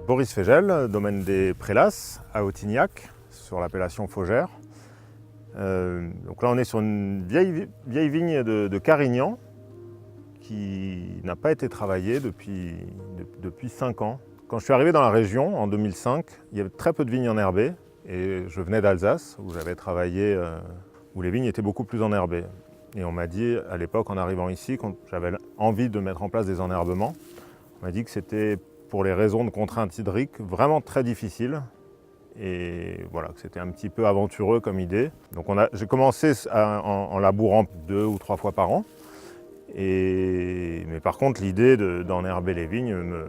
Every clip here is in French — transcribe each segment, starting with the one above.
Boris Fégel, domaine des Prélasses, à Autignac, sur l'appellation Faugère. Donc là, on est sur une vieille vigne de Carignan qui n'a pas été travaillée depuis 5 ans. Quand je suis arrivé dans la région, en 2005, il y avait très peu de vignes enherbées et je venais d'Alsace, où j'avais travaillé, où les vignes étaient beaucoup plus enherbées. Et on m'a dit, à l'époque, en arrivant ici, quand j'avais envie de mettre en place des enherbements, on m'a dit que c'était, pour les raisons de contraintes hydriques, vraiment très difficile. Et voilà, que c'était un petit peu aventureux comme idée. Donc j'ai commencé en labourant 2 ou 3 fois par an. Mais par contre, l'idée d'enherber les vignes me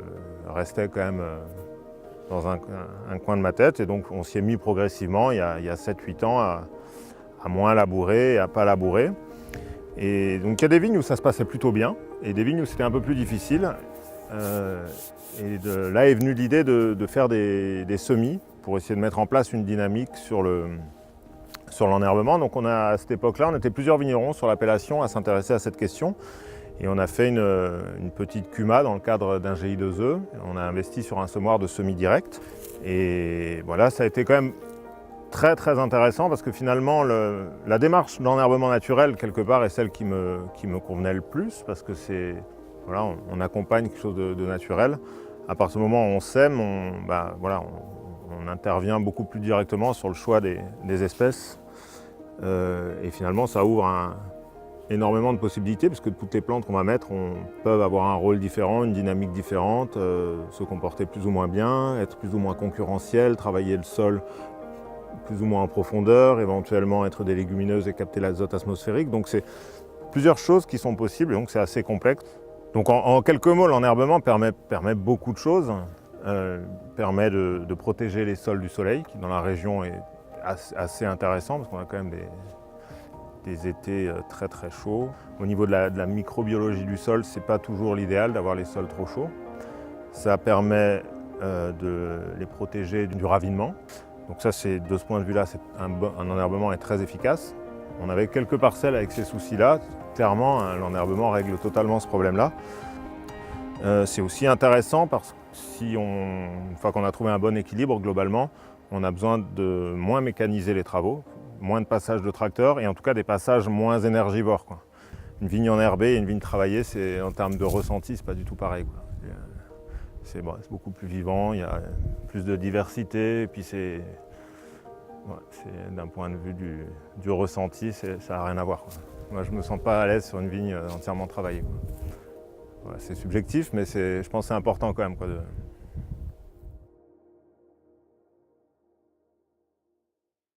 restait quand même dans un coin de ma tête. Et donc on s'y est mis progressivement, il y a 7-8 ans, à moins labourer et à pas labourer. Et donc il y a des vignes où ça se passait plutôt bien, et des vignes où c'était un peu plus difficile. Là est venue l'idée de faire des semis pour essayer de mettre en place une dynamique sur l'enherbement. Donc à cette époque-là, on était plusieurs vignerons sur l'appellation à s'intéresser à cette question. Et on a fait une petite CUMA dans le cadre d'un GI2E. On a investi sur un semoir de semis direct. Et voilà, ça a été quand même très très intéressant parce que finalement la démarche d'enherbement naturel quelque part est celle qui me convenait le plus, parce que voilà, on accompagne quelque chose de naturel. À partir du moment où on sème, on intervient beaucoup plus directement sur le choix des espèces. Et finalement ça ouvre énormément de possibilités, parce que toutes les plantes qu'on va mettre peuvent avoir un rôle différent, une dynamique différente, se comporter plus ou moins bien, être plus ou moins concurrentielles, travailler le sol plus ou moins en profondeur, éventuellement être des légumineuses et capter l'azote atmosphérique. Donc c'est plusieurs choses qui sont possibles, et donc c'est assez complexe. Donc en quelques mots, l'enherbement permet beaucoup de choses. Permet de protéger les sols du soleil, qui dans la région est assez intéressant, parce qu'on a quand même des étés très très chauds. Au niveau de la microbiologie du sol, c'est pas toujours l'idéal d'avoir les sols trop chauds. Ça permet de les protéger du ravinement. Donc ça, de ce point de vue-là, un enherbement est très efficace. On avait quelques parcelles avec ces soucis-là. Clairement, l'enherbement règle totalement ce problème-là. C'est aussi intéressant parce que une fois qu'on a trouvé un bon équilibre, globalement, on a besoin de moins mécaniser les travaux, moins de passages de tracteurs, et en tout cas des passages moins énergivores, quoi. Une vigne enherbée et une vigne travaillée, en termes de ressenti, c'est pas du tout pareil, quoi. C'est beaucoup plus vivant, il y a plus de diversité, et puis d'un point de vue du ressenti, ça n'a rien à voir, quoi. Moi, je me sens pas à l'aise sur une vigne entièrement travaillée, quoi. Voilà, c'est subjectif, mais je pense que c'est important quand même, quoi,